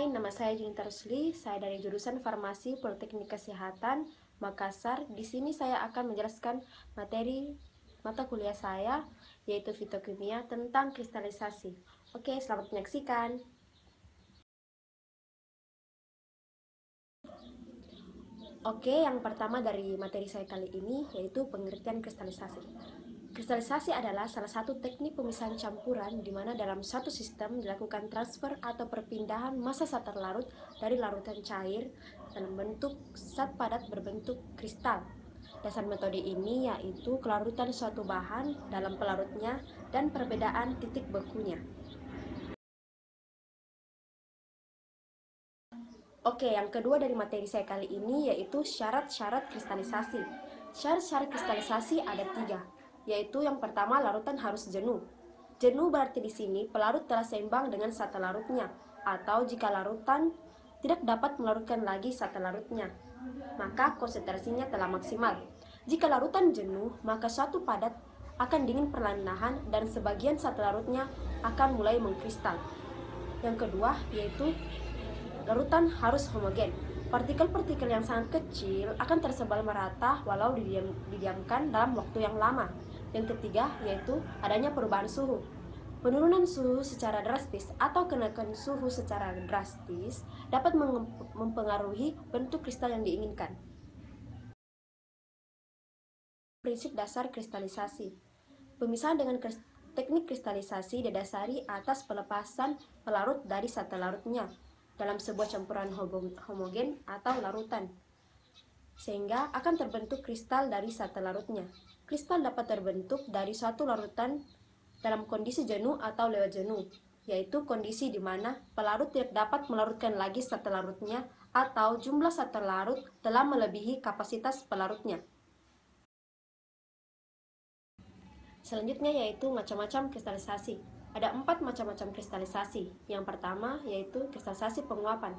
nama saya Junita Rusli. Saya dari jurusan Farmasi Politeknik Kesehatan Makassar. Di sini saya akan menjelaskan materi mata kuliah saya, yaitu fitokimia tentang kristalisasi. Oke, selamat menyaksikan. Oke, yang pertama dari materi saya kali ini yaitu pengertian kristalisasi. Kristalisasi adalah salah satu teknik pemisahan campuran di mana dalam suatu sistem dilakukan transfer atau perpindahan massa zat terlarut dari larutan cair dalam bentuk zat padat berbentuk kristal. Dasar metode ini yaitu kelarutan suatu bahan dalam pelarutnya dan perbedaan titik bekunya. Oke, yang kedua dari materi saya kali ini yaitu syarat-syarat kristalisasi. Syarat-syarat kristalisasi ada 3, yaitu yang pertama larutan harus jenuh. Jenuh berarti di sini pelarut telah seimbang dengan zat larutnya, atau jika larutan tidak dapat melarutkan lagi zat larutnya, maka konsentrasinya telah maksimal. Jika larutan jenuh, maka suatu padat akan dingin perlahan-lahan dan sebagian zat larutnya akan mulai mengkristal. Yang kedua yaitu larutan harus homogen. Partikel-partikel yang sangat kecil akan tersebar merata walau didiamkan dalam waktu yang lama. Yang ketiga yaitu adanya perubahan suhu. Penurunan suhu secara drastis atau kenaikan suhu secara drastis dapat mempengaruhi bentuk kristal yang diinginkan. Prinsip dasar kristalisasi. Pemisahan dengan teknik kristalisasi didasari atas pelepasan pelarut dari zat larutnya dalam sebuah campuran homogen atau larutan, sehingga akan terbentuk kristal dari zat larutnya. Kristal dapat terbentuk dari suatu larutan dalam kondisi jenuh atau lewat jenuh, yaitu kondisi di mana pelarut tidak dapat melarutkan lagi zat larutnya atau jumlah zat larut telah melebihi kapasitas pelarutnya. Selanjutnya yaitu macam-macam kristalisasi. Ada 4 macam-macam kristalisasi. Yang pertama yaitu kristalisasi penguapan.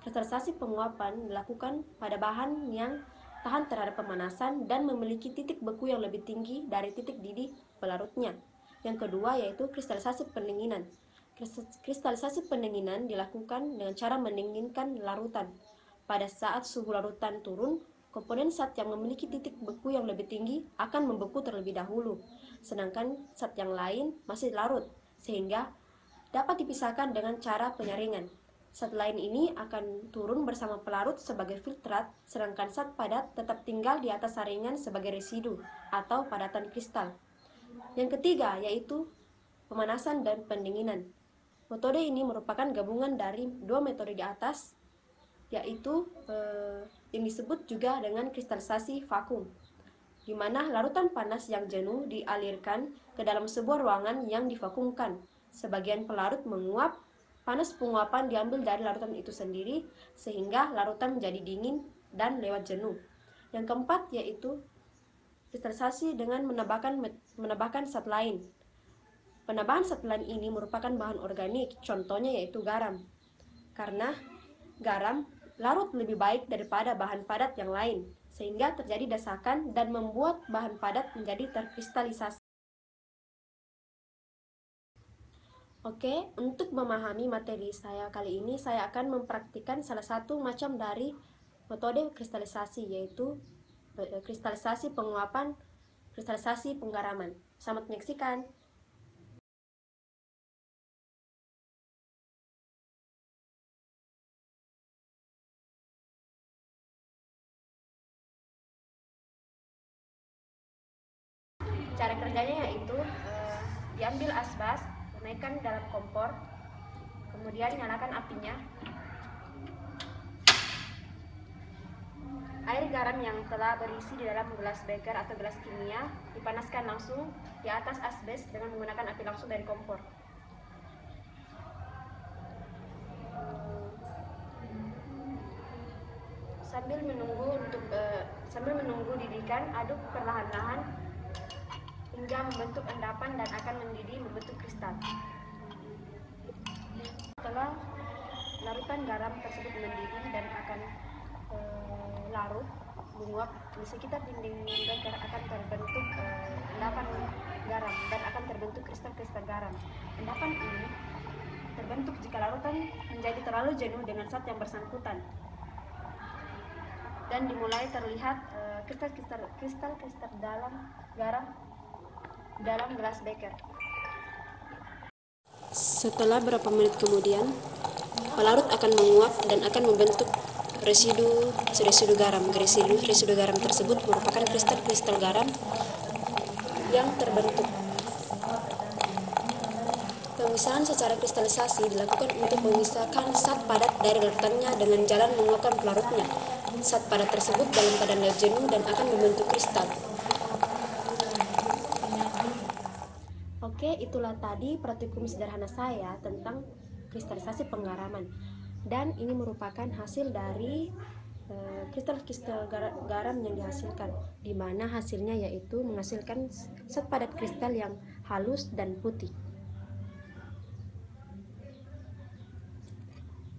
Kristalisasi penguapan dilakukan pada bahan yang tahan terhadap pemanasan dan memiliki titik beku yang lebih tinggi dari titik didih pelarutnya. Yang kedua yaitu kristalisasi pendinginan. Kristalisasi pendinginan dilakukan dengan cara mendinginkan larutan. Pada saat suhu larutan turun, komponen zat yang memiliki titik beku yang lebih tinggi akan membeku terlebih dahulu, sedangkan zat yang lain masih larut, sehingga dapat dipisahkan dengan cara penyaringan. Zat lain ini akan turun bersama pelarut sebagai filtrat, sedangkan zat padat tetap tinggal di atas saringan sebagai residu atau padatan kristal. Yang ketiga yaitu pemanasan dan pendinginan. Metode ini merupakan gabungan dari 2 metode di atas, yaitu yang disebut juga dengan kristalisasi vakum, di mana larutan panas yang jenuh dialirkan ke dalam sebuah ruangan yang divakumkan. Sebagian pelarut menguap, panas penguapan diambil dari larutan itu sendiri, sehingga larutan menjadi dingin dan lewat jenuh. Yang keempat yaitu kristalisasi dengan menambahkan zat lain. Penambahan zat lain ini merupakan bahan organik, contohnya yaitu garam. Karena garam larut lebih baik daripada bahan padat yang lain, sehingga terjadi desakan dan membuat bahan padat menjadi terkristalisasi. Oke, untuk memahami materi saya kali ini, saya akan mempraktikkan salah satu macam dari metode kristalisasi, yaitu kristalisasi penguapan, kristalisasi penggaraman. Selamat menyaksikan. Cara kerjanya yaitu diambil asbas, naikkan dalam kompor, kemudian nyalakan apinya. Air garam yang telah berisi di dalam gelas beker atau gelas kimia dipanaskan langsung di atas asbes dengan menggunakan api langsung dari kompor. Sambil menunggu didikan, aduk perlahan-lahan hingga membentuk endapan dan akan mendidih membentuk kristal. Setelah larutan garam tersebut mendidih dan akan larut menguap di sekitar dinding beker, akan terbentuk endapan garam dan akan terbentuk kristal-kristal garam. Endapan ini terbentuk jika larutan menjadi terlalu jenuh dengan zat yang bersangkutan. Dan dimulai terlihat kristal-kristal dalam garam dalam gelas beker. Setelah beberapa menit kemudian, pelarut akan menguap dan akan membentuk residu garam. Residu garam tersebut merupakan kristal-kristal garam yang terbentuk. Pemisahan secara kristalisasi dilakukan untuk memisahkan zat padat dari larutannya dengan jalan menguapkan pelarutnya. Zat padat tersebut dalam keadaan jenuh dan akan membentuk kristal. Oke, itulah tadi praktikum sederhana saya tentang kristalisasi penggaraman. Dan ini merupakan hasil dari kristal-kristal garam yang dihasilkan, di mana hasilnya yaitu menghasilkan zat padat kristal yang halus dan putih.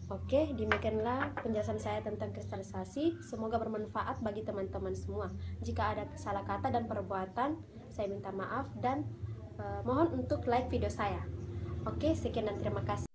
Oke, demikianlah penjelasan saya tentang kristalisasi. Semoga bermanfaat bagi teman-teman semua. Jika ada salah kata dan perbuatan, saya minta maaf dan mohon untuk like video saya. Oke, sekian dan terima kasih.